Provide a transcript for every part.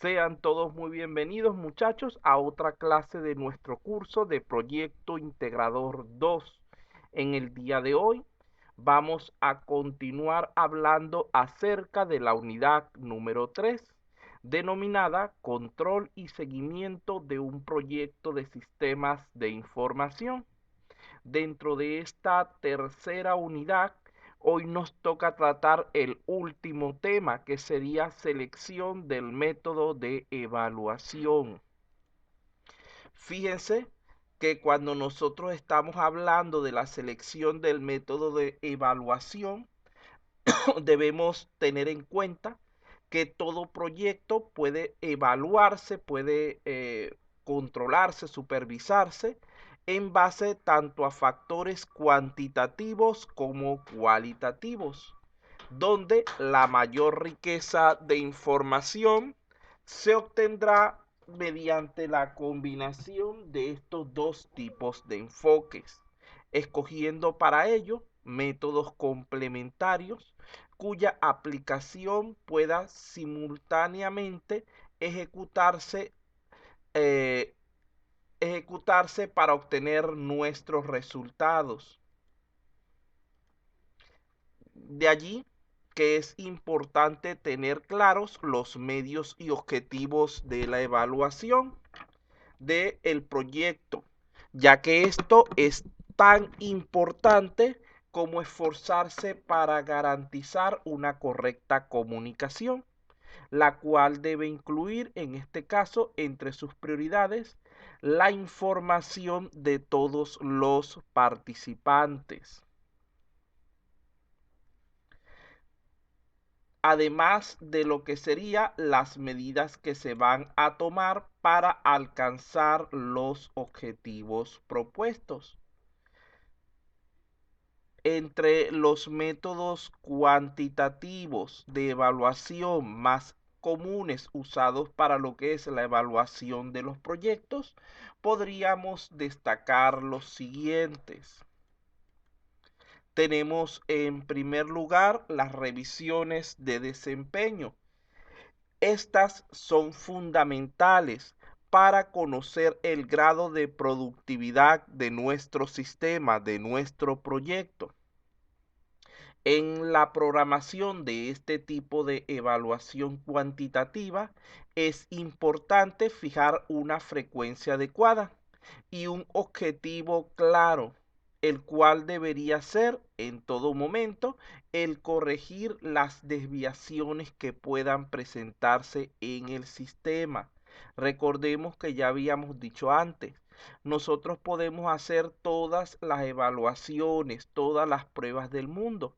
Sean todos muy bienvenidos, muchachos, a otra clase de nuestro curso de Proyecto Integrador 2. En el día de hoy vamos a continuar hablando acerca de la unidad número 3, denominada Control y Seguimiento de un Proyecto de Sistemas de Información. Dentro de esta tercera unidad, hoy nos toca tratar el último tema, que sería selección del método de evaluación. Fíjense que cuando nosotros estamos hablando de la selección del método de evaluación, debemos tener en cuenta que todo proyecto puede evaluarse, puede controlarse, supervisarse en base tanto a factores cuantitativos como cualitativos, donde la mayor riqueza de información se obtendrá mediante la combinación de estos dos tipos de enfoques, escogiendo para ello métodos complementarios cuya aplicación pueda simultáneamente ejecutarse, eh, ejecutarse para obtener nuestros resultados. De allí que es importante tener claros los medios y objetivos de la evaluación del proyecto, ya que esto es tan importante como esforzarse para garantizar una correcta comunicación, la cual debe incluir, en este caso, entre sus prioridades, la información de todos los participantes. Además de lo que serían las medidas que se van a tomar para alcanzar los objetivos propuestos. Entre los métodos cuantitativos de evaluación más comunes usados para lo que es la evaluación de los proyectos, podríamos destacar los siguientes. Tenemos en primer lugar las revisiones de desempeño. Estas son fundamentales para conocer el grado de productividad de nuestro sistema, de nuestro proyecto. En la programación de este tipo de evaluación cuantitativa es importante fijar una frecuencia adecuada y un objetivo claro, el cual debería ser en todo momento el corregir las desviaciones que puedan presentarse en el sistema. Recordemos que ya habíamos dicho antes, nosotros podemos hacer todas las evaluaciones, todas las pruebas del mundo,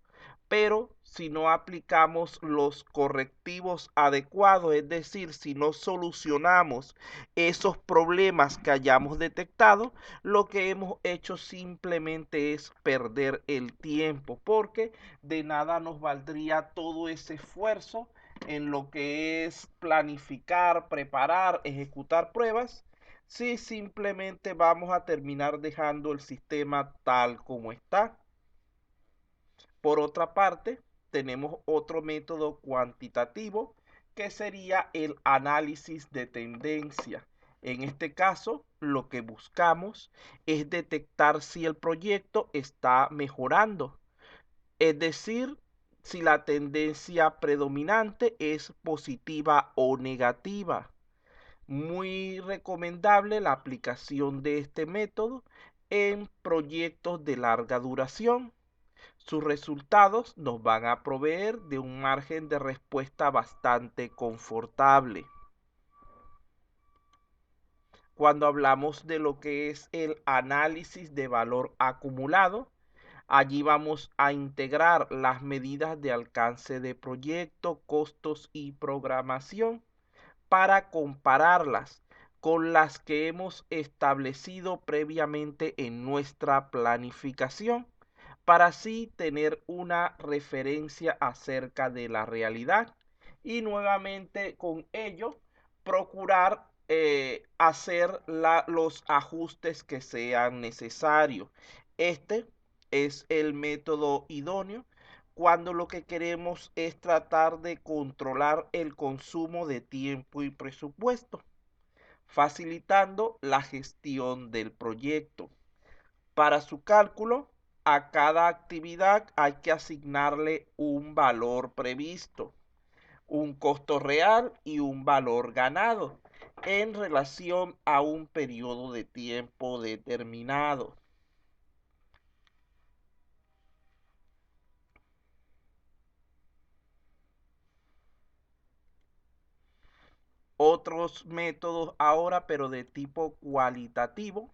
pero si no aplicamos los correctivos adecuados, es decir, si no solucionamos esos problemas que hayamos detectado, lo que hemos hecho simplemente es perder el tiempo, porque de nada nos valdría todo ese esfuerzo en lo que es planificar, preparar, ejecutar pruebas, si simplemente vamos a terminar dejando el sistema tal como está. Por otra parte, tenemos otro método cuantitativo que sería el análisis de tendencia. En este caso, lo que buscamos es detectar si el proyecto está mejorando, es decir, si la tendencia predominante es positiva o negativa. Muy recomendable la aplicación de este método en proyectos de larga duración. Sus resultados nos van a proveer de un margen de respuesta bastante confortable. Cuando hablamos de lo que es el análisis de valor acumulado, allí vamos a integrar las medidas de alcance de proyecto, costos y programación para compararlas con las que hemos establecido previamente en nuestra planificación, para así tener una referencia acerca de la realidad y nuevamente con ello procurar hacer los ajustes que sean necesarios. Este es el método idóneo cuando lo que queremos es tratar de controlar el consumo de tiempo y presupuesto, facilitando la gestión del proyecto. Para su cálculo, a cada actividad hay que asignarle un valor previsto, un costo real y un valor ganado en relación a un periodo de tiempo determinado. Otros métodos ahora, pero de tipo cualitativo,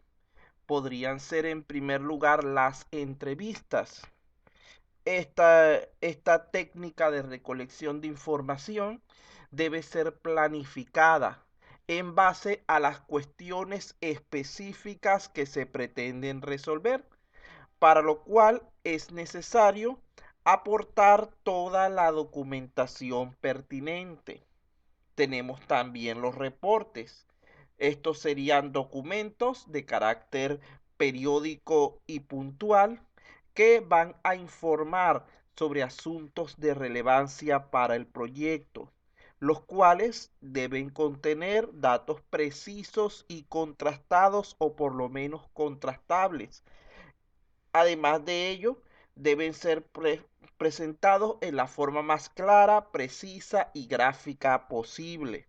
podrían ser en primer lugar las entrevistas. Esta técnica de recolección de información debe ser planificada en base a las cuestiones específicas que se pretenden resolver, para lo cual es necesario aportar toda la documentación pertinente. Tenemos también los reportes. Estos serían documentos de carácter periódico y puntual que van a informar sobre asuntos de relevancia para el proyecto, los cuales deben contener datos precisos y contrastados o por lo menos contrastables. Además de ello, deben ser presentados en la forma más clara, precisa y gráfica posible.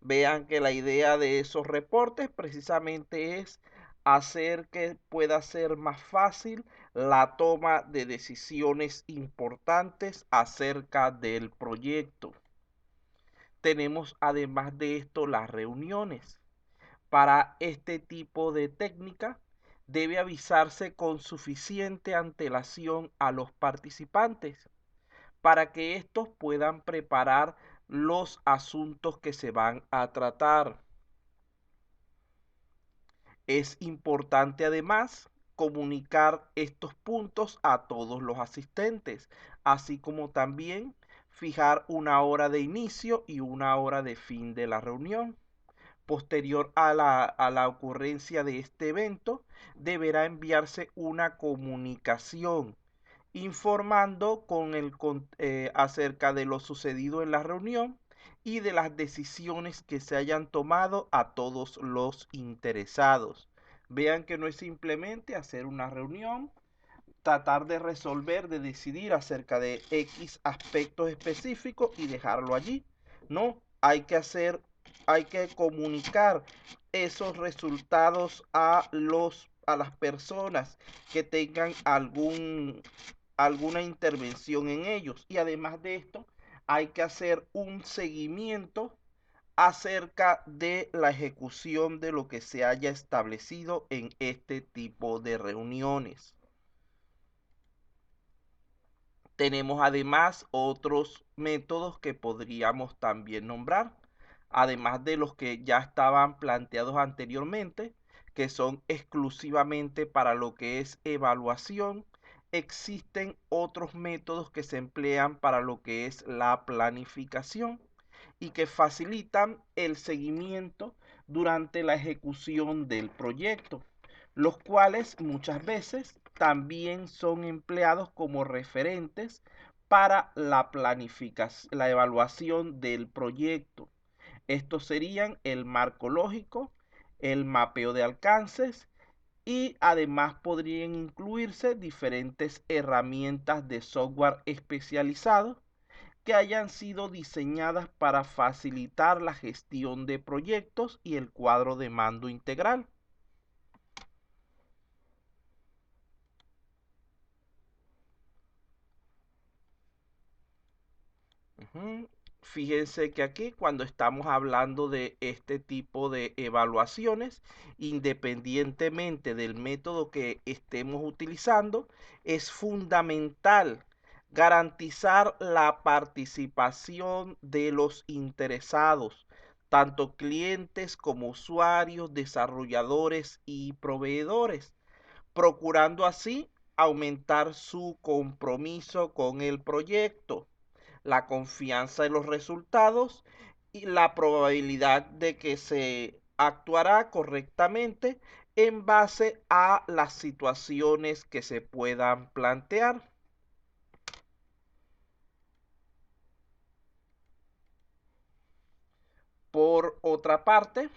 Vean que la idea de esos reportes precisamente es hacer que pueda ser más fácil la toma de decisiones importantes acerca del proyecto. Tenemos además de esto las reuniones. Para este tipo de técnica debe avisarse con suficiente antelación a los participantes para que estos puedan preparar los asuntos que se van a tratar. Es importante además comunicar estos puntos a todos los asistentes, así como también fijar una hora de inicio y una hora de fin de la reunión. Posterior a la ocurrencia de este evento, deberá enviarse una comunicación informando acerca de lo sucedido en la reunión y de las decisiones que se hayan tomado a todos los interesados. Vean que no es simplemente hacer una reunión, tratar de resolver, de decidir acerca de X aspectos específicos y dejarlo allí. No, hay que comunicar esos resultados a las personas que tengan alguna intervención en ellos. Y además de esto, hay que hacer un seguimiento acerca de la ejecución de lo que se haya establecido en este tipo de reuniones. Tenemos además otros métodos que podríamos también nombrar, además de los que ya estaban planteados anteriormente, que son exclusivamente para lo que es evaluación. Existen otros métodos que se emplean para lo que es la planificación y que facilitan el seguimiento durante la ejecución del proyecto, los cuales muchas veces también son empleados como referentes para la planificación, la evaluación del proyecto. Estos serían el marco lógico, el mapeo de alcances y además podrían incluirse diferentes herramientas de software especializados que hayan sido diseñadas para facilitar la gestión de proyectos y el cuadro de mando integral. Fíjense que aquí cuando estamos hablando de este tipo de evaluaciones, independientemente del método que estemos utilizando, es fundamental garantizar la participación de los interesados, tanto clientes como usuarios, desarrolladores y proveedores, procurando así aumentar su compromiso con el proyecto, la confianza en los resultados y la probabilidad de que se actuará correctamente en base a las situaciones que se puedan plantear. Por otra parte,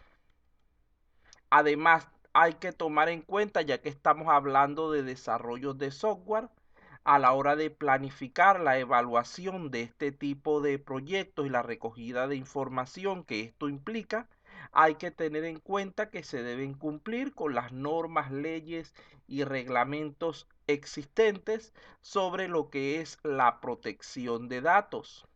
además, hay que tomar en cuenta, ya que estamos hablando de desarrollo de software, a la hora de planificar la evaluación de este tipo de proyectos y la recogida de información que esto implica, hay que tener en cuenta que se deben cumplir con las normas, leyes y reglamentos existentes sobre lo que es la protección de datos.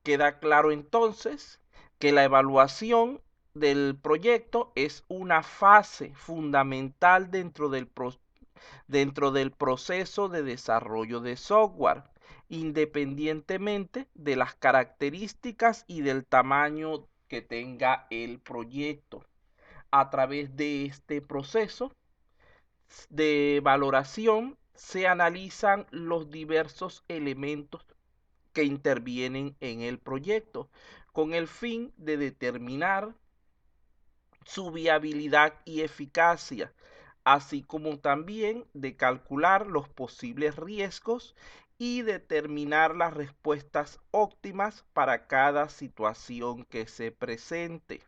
Queda claro entonces que la evaluación del proyecto es una fase fundamental dentro del proceso de desarrollo de software, independientemente de las características y del tamaño que tenga el proyecto. A través de este proceso de valoración se analizan los diversos elementos que intervienen en el proyecto con el fin de determinar su viabilidad y eficacia, así como también de calcular los posibles riesgos y determinar las respuestas óptimas para cada situación que se presente.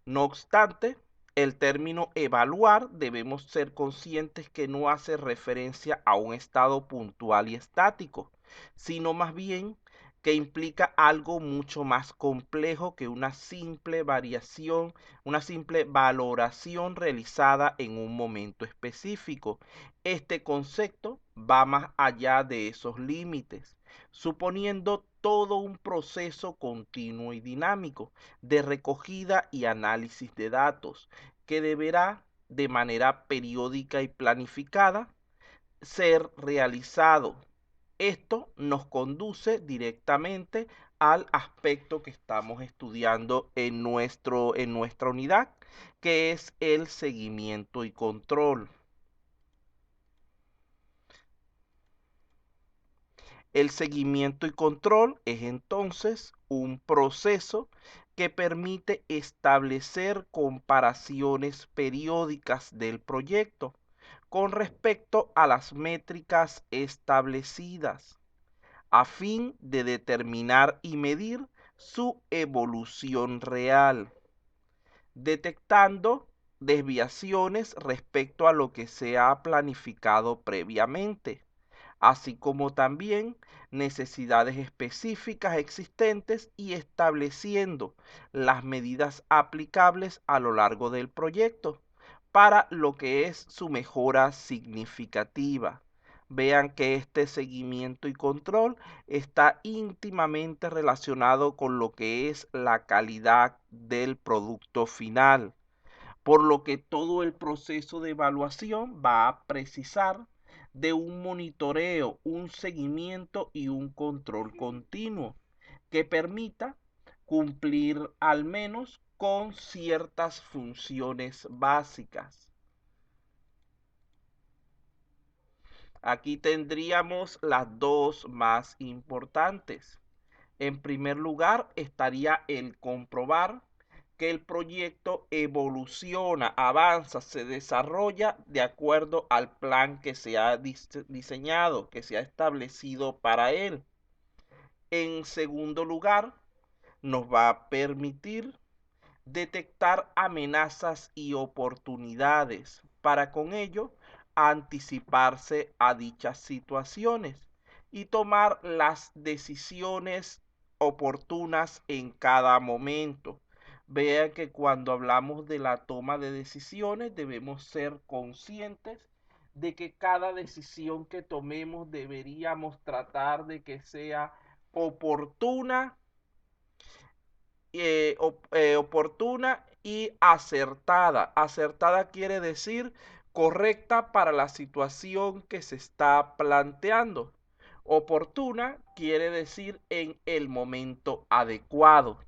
No obstante, el término evaluar debemos ser conscientes que no hace referencia a un estado puntual y estático, sino más bien que implica algo mucho más complejo que una simple variación, una simple valoración realizada en un momento específico. Este concepto va más allá de esos límites, suponiendo todo un proceso continuo y dinámico de recogida y análisis de datos que deberá de manera periódica y planificada ser realizado. Esto nos conduce directamente al aspecto que estamos estudiando en nuestra unidad, que es el seguimiento y control. El seguimiento y control es entonces un proceso que permite establecer comparaciones periódicas del proyecto con respecto a las métricas establecidas, a fin de determinar y medir su evolución real, detectando desviaciones respecto a lo que se ha planificado previamente, así como también necesidades específicas existentes y estableciendo las medidas aplicables a lo largo del proyecto para lo que es su mejora significativa. Vean que este seguimiento y control está íntimamente relacionado con lo que es la calidad del producto final, por lo que todo el proceso de evaluación va a precisar de un monitoreo, un seguimiento y un control continuo que permita cumplir al menos con ciertas funciones básicas. Aquí tendríamos las dos más importantes. En primer lugar, estaría el comprobar que el proyecto evoluciona, avanza, se desarrolla de acuerdo al plan que se ha diseñado, que se ha establecido para él. En segundo lugar, nos va a permitir detectar amenazas y oportunidades para con ello anticiparse a dichas situaciones y tomar las decisiones oportunas en cada momento. Vean que cuando hablamos de la toma de decisiones debemos ser conscientes de que cada decisión que tomemos deberíamos tratar de que sea oportuna, oportuna y acertada. Acertada quiere decir correcta para la situación que se está planteando. Oportuna quiere decir en el momento adecuado.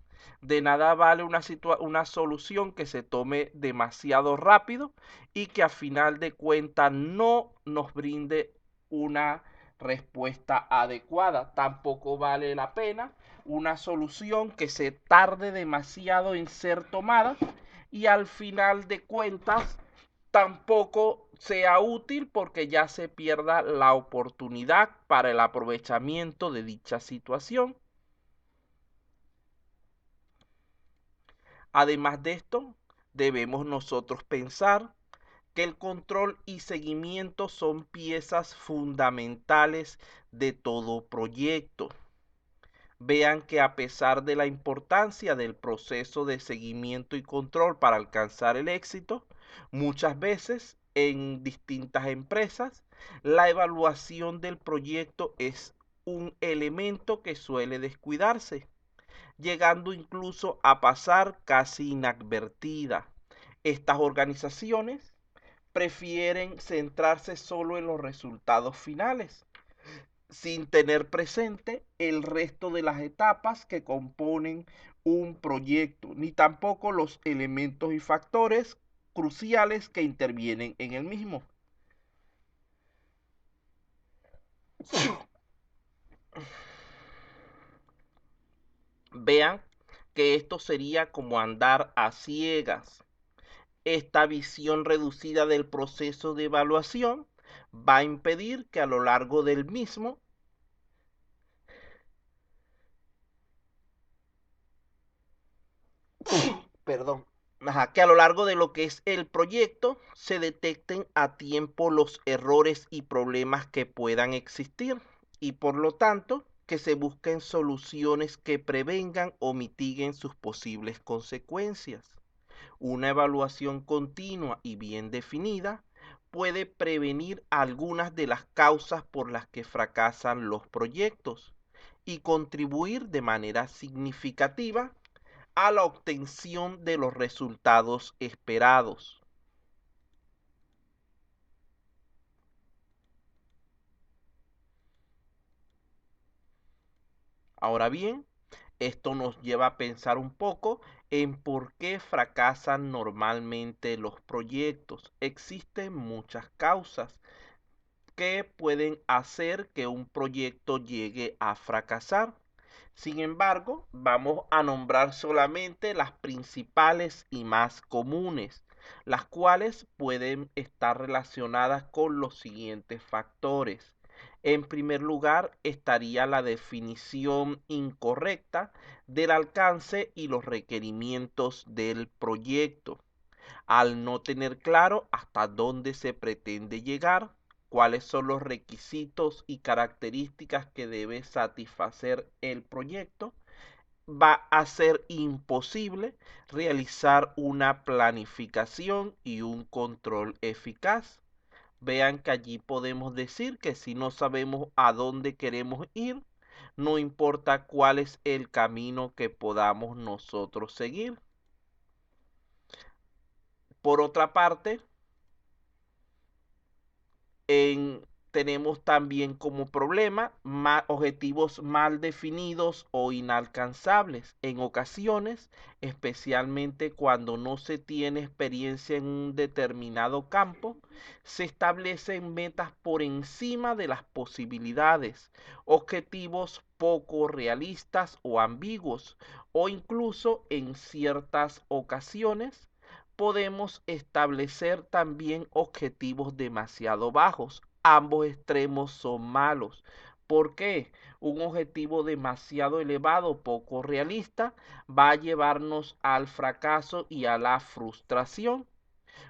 De nada vale una solución que se tome demasiado rápido y que a final de cuentas no nos brinde una respuesta adecuada. Tampoco vale la pena una solución que se tarde demasiado en ser tomada y al final de cuentas tampoco sea útil porque ya se pierda la oportunidad para el aprovechamiento de dicha situación. Además de esto, debemos nosotros pensar que el control y seguimiento son piezas fundamentales de todo proyecto. Vean que a pesar de la importancia del proceso de seguimiento y control para alcanzar el éxito, muchas veces en distintas empresas, la evaluación del proyecto es un elemento que suele descuidarse, llegando incluso a pasar casi inadvertida. Estas organizaciones prefieren centrarse solo en los resultados finales, sin tener presente el resto de las etapas que componen un proyecto, ni tampoco los elementos y factores cruciales que intervienen en el mismo. Vean que esto sería como andar a ciegas. Esta visión reducida del proceso de evaluación va a impedir que a lo largo del mismo perdón, que a lo largo de lo que es el proyecto se detecten a tiempo los errores y problemas que puedan existir y por lo tanto que se busquen soluciones que prevengan o mitiguen sus posibles consecuencias. Una evaluación continua y bien definida puede prevenir algunas de las causas por las que fracasan los proyectos y contribuir de manera significativa a la obtención de los resultados esperados. Ahora bien, esto nos lleva a pensar un poco en por qué fracasan normalmente los proyectos. Existen muchas causas que pueden hacer que un proyecto llegue a fracasar. Sin embargo, vamos a nombrar solamente las principales y más comunes, las cuales pueden estar relacionadas con los siguientes factores. En primer lugar, estaría la definición incorrecta del alcance y los requerimientos del proyecto. Al no tener claro hasta dónde se pretende llegar, cuáles son los requisitos y características que debe satisfacer el proyecto, va a ser imposible realizar una planificación y un control eficaz. Vean que allí podemos decir que si no sabemos a dónde queremos ir, no importa cuál es el camino que podamos nosotros seguir. Por otra parte, tenemos también como problema objetivos mal definidos o inalcanzables. En ocasiones, especialmente cuando no se tiene experiencia en un determinado campo, se establecen metas por encima de las posibilidades, objetivos poco realistas o ambiguos, o incluso en ciertas ocasiones podemos establecer también objetivos demasiado bajos. Ambos extremos son malos. ¿Por qué? Un objetivo demasiado elevado, poco realista, va a llevarnos al fracaso y a la frustración.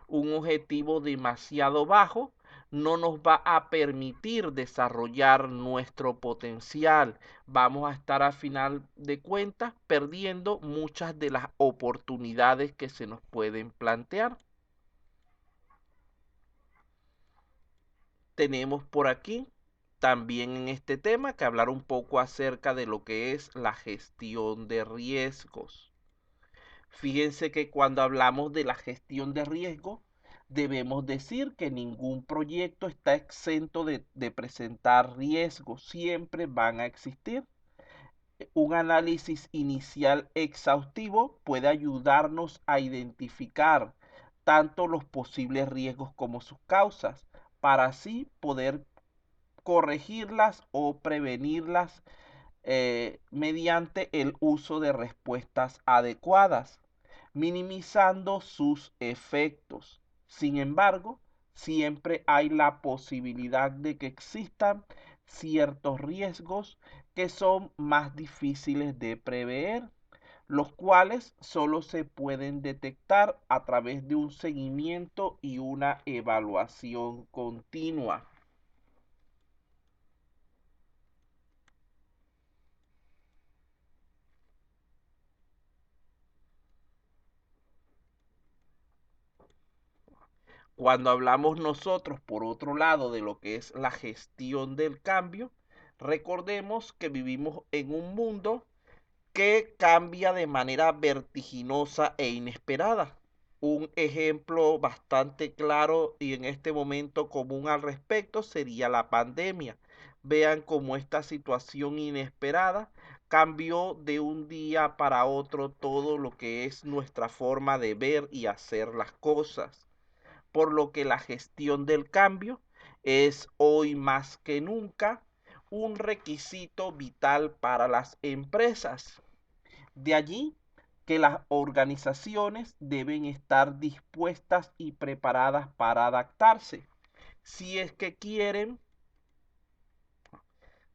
Un objetivo demasiado bajo no nos va a permitir desarrollar nuestro potencial. Vamos a estar a final de cuentas perdiendo muchas de las oportunidades que se nos pueden plantear. Tenemos por aquí también en este tema que hablar un poco acerca de lo que es la gestión de riesgos. Fíjense que cuando hablamos de la gestión de riesgo, debemos decir que ningún proyecto está exento de presentar riesgos, siempre van a existir. Un análisis inicial exhaustivo puede ayudarnos a identificar tanto los posibles riesgos como sus causas, para así poder corregirlas o prevenirlas mediante el uso de respuestas adecuadas, minimizando sus efectos. Sin embargo, siempre hay la posibilidad de que existan ciertos riesgos que son más difíciles de prever, los cuales solo se pueden detectar a través de un seguimiento y una evaluación continua. Cuando hablamos nosotros, por otro lado, de lo que es la gestión del cambio, recordemos que vivimos en un mundo que cambia de manera vertiginosa e inesperada. Un ejemplo bastante claro y en este momento común al respecto sería la pandemia. Vean cómo esta situación inesperada cambió de un día para otro todo lo que es nuestra forma de ver y hacer las cosas, por lo que la gestión del cambio es hoy más que nunca un requisito vital para las empresas. De allí que las organizaciones deben estar dispuestas y preparadas para adaptarse, si es que quieren,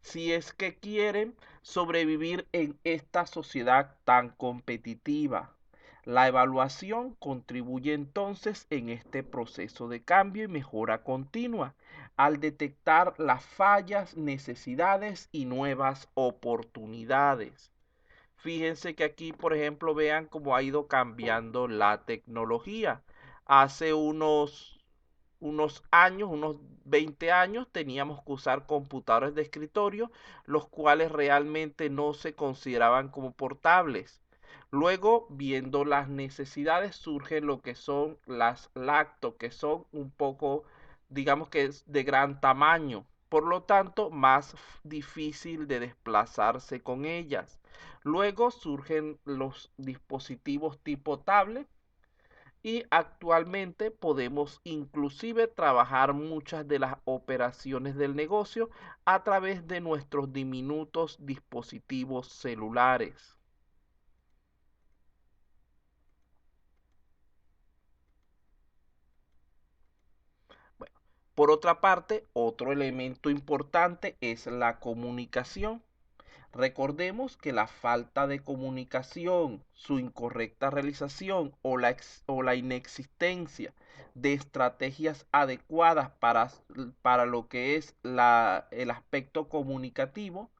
si es que quieren sobrevivir en esta sociedad tan competitiva. La evaluación contribuye entonces en este proceso de cambio y mejora continua al detectar las fallas, necesidades y nuevas oportunidades. Fíjense que aquí, por ejemplo, vean cómo ha ido cambiando la tecnología. Hace unos años, unos 20 años, teníamos que usar computadores de escritorio, los cuales realmente no se consideraban como portables. Luego, viendo las necesidades, surgen lo que son las lacto, que son un poco, digamos que es de gran tamaño, por lo tanto, más difícil de desplazarse con ellas. Luego surgen los dispositivos tipo tablet y actualmente podemos inclusive trabajar muchas de las operaciones del negocio a través de nuestros diminutos dispositivos celulares. Bueno, por otra parte, otro elemento importante es la comunicación. Recordemos que la falta de comunicación, su incorrecta realización o la inexistencia de estrategias adecuadas para lo que es el aspecto comunicativo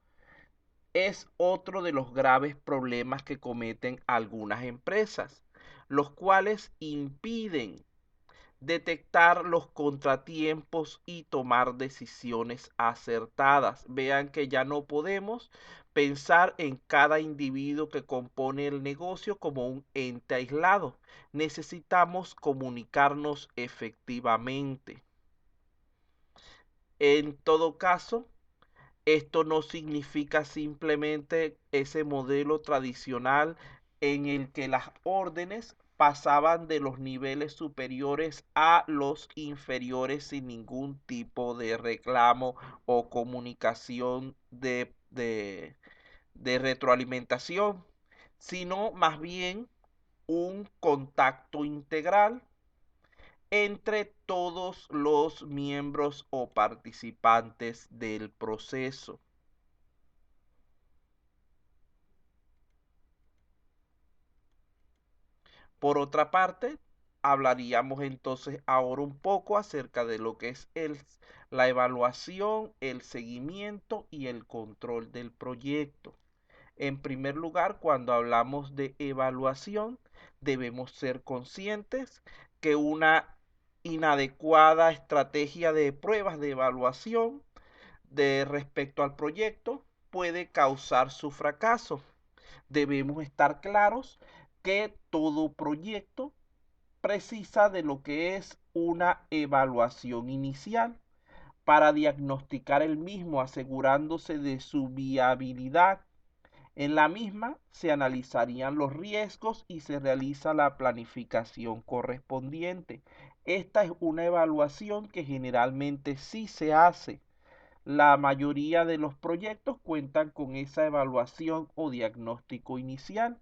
es otro de los graves problemas que cometen algunas empresas, los cuales impiden detectar los contratiempos y tomar decisiones acertadas. Vean que ya no podemos pensar en cada individuo que compone el negocio como un ente aislado. Necesitamos comunicarnos efectivamente. En todo caso, esto no significa simplemente ese modelo tradicional en el que las órdenes pasaban de los niveles superiores a los inferiores sin ningún tipo de reclamo o comunicación de retroalimentación, sino más bien un contacto integral entre todos los miembros o participantes del proceso. Por otra parte, hablaríamos entonces ahora un poco acerca de lo que es la evaluación, el seguimiento y el control del proyecto. En primer lugar, cuando hablamos de evaluación, debemos ser conscientes que una inadecuada estrategia de pruebas de evaluación de respecto al proyecto puede causar su fracaso. Debemos estar claros que todo proyecto precisa de lo que es una evaluación inicial para diagnosticar el mismo, asegurándose de su viabilidad. En la misma se analizarían los riesgos y se realiza la planificación correspondiente. Esta es una evaluación que generalmente sí se hace La mayoría de los proyectos cuentan con esa evaluación o diagnóstico inicial,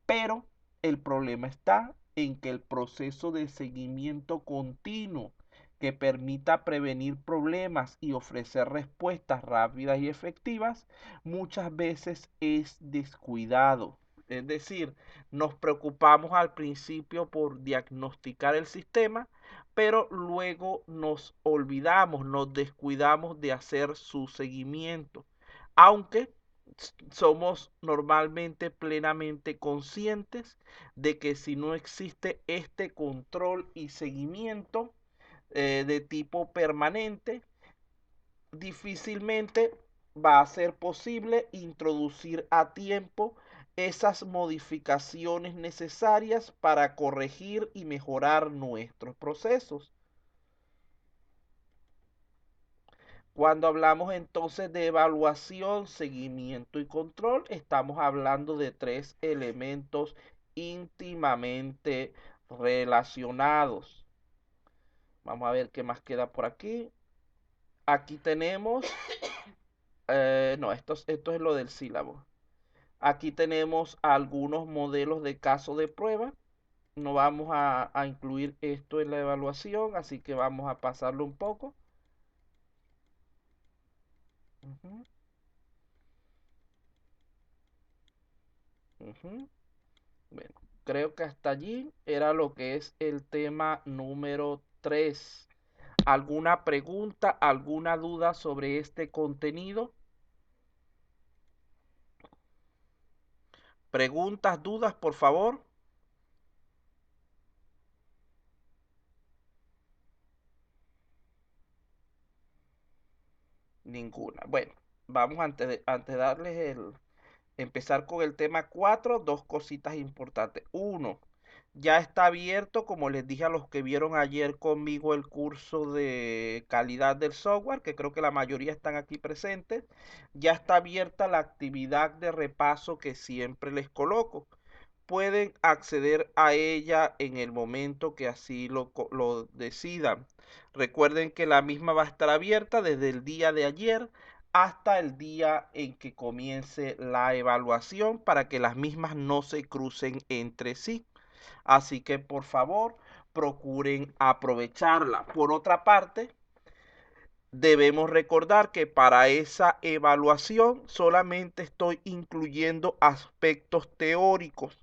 pero el problema está en que el proceso de seguimiento continuo que permita prevenir problemas y ofrecer respuestas rápidas y efectivas muchas veces es descuidado. Es decir, nos preocupamos al principio por diagnosticar el sistema, pero luego nos olvidamos, nos descuidamos de hacer su seguimiento. Aunque somos normalmente plenamente conscientes de que si no existe este control y seguimiento de tipo permanente, difícilmente va a ser posible introducir a tiempo esas modificaciones necesarias para corregir y mejorar nuestros procesos. Cuando hablamos entonces de evaluación, seguimiento y control, estamos hablando de tres elementos íntimamente relacionados. Vamos a ver qué más queda por aquí. Aquí tenemos, no, esto es lo del sílabo. Aquí tenemos algunos modelos de caso de prueba. No vamos a incluir esto en la evaluación, así que vamos a pasarlo un poco. Uh-huh, uh-huh. Bueno, creo que hasta allí era lo que es el tema número 3. ¿Alguna pregunta, alguna duda sobre este contenido? Preguntas, dudas, por favor. Ninguna. Bueno, vamos antes de darles empezar con el tema 4, dos cositas importantes. Uno, ya está abierto, como les dije a los que vieron ayer conmigo el curso de calidad del software, que creo que la mayoría están aquí presentes, ya está abierta la actividad de repaso que siempre les coloco. Pueden acceder a ella en el momento que así lo decidan. Recuerden que la misma va a estar abierta desde el día de ayer hasta el día en que comience la evaluación para que las mismas no se crucen entre sí. Así que por favor procuren aprovecharla. Por otra parte, debemos recordar que para esa evaluación solamente estoy incluyendo aspectos teóricos,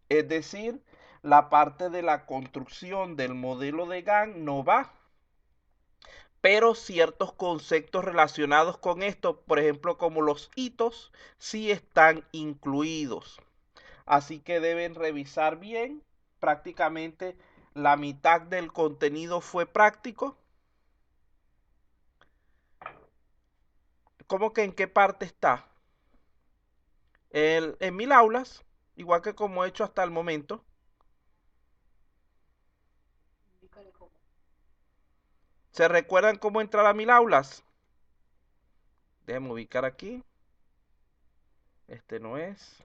es decir, la parte de la construcción del modelo de Gantt no va, pero ciertos conceptos relacionados con esto, por ejemplo, como los hitos, sí están incluidos. Así que deben revisar bien. Prácticamente la mitad del contenido fue práctico. ¿Cómo que en qué parte está? En 1000 aulas, igual que como he hecho hasta el momento. ¿Se recuerdan cómo entrar a 1000 aulas? Déjenme ubicar aquí. Este no es.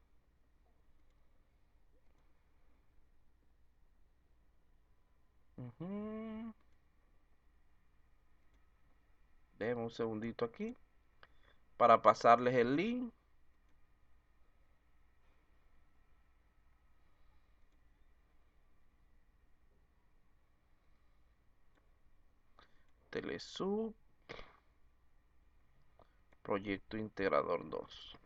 Déjenme un segundito aquí para pasarles el link. Telesub, Proyecto Integrador 2.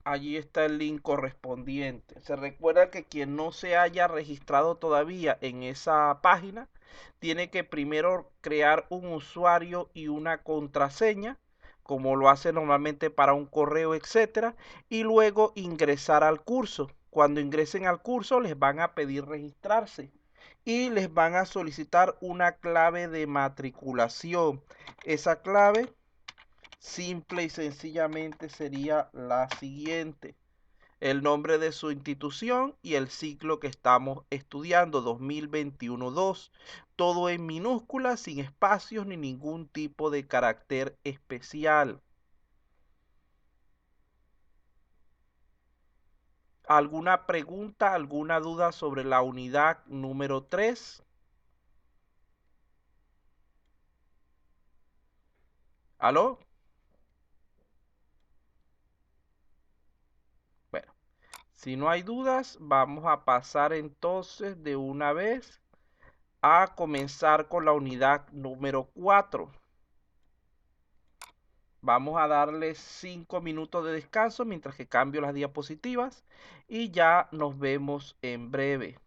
Allí está el link correspondiente. Se recuerda que quien no se haya registrado todavía en esa página tiene que primero crear un usuario y una contraseña, como lo hace normalmente para un correo, etcétera, y luego ingresar al curso. Cuando ingresen al curso les van a pedir registrarse y les van a solicitar una clave de matriculación. Esa clave simple y sencillamente sería la siguiente: el nombre de su institución y el ciclo que estamos estudiando, 2021-2, todo en minúsculas, sin espacios ni ningún tipo de carácter especial. ¿Alguna pregunta, alguna duda sobre la unidad número 3? ¿Aló? Bueno, si no hay dudas, vamos a pasar entonces de una vez a comenzar con la unidad número 4. Vamos a darle 5 minutos de descanso mientras que cambio las diapositivas y ya nos vemos en breve.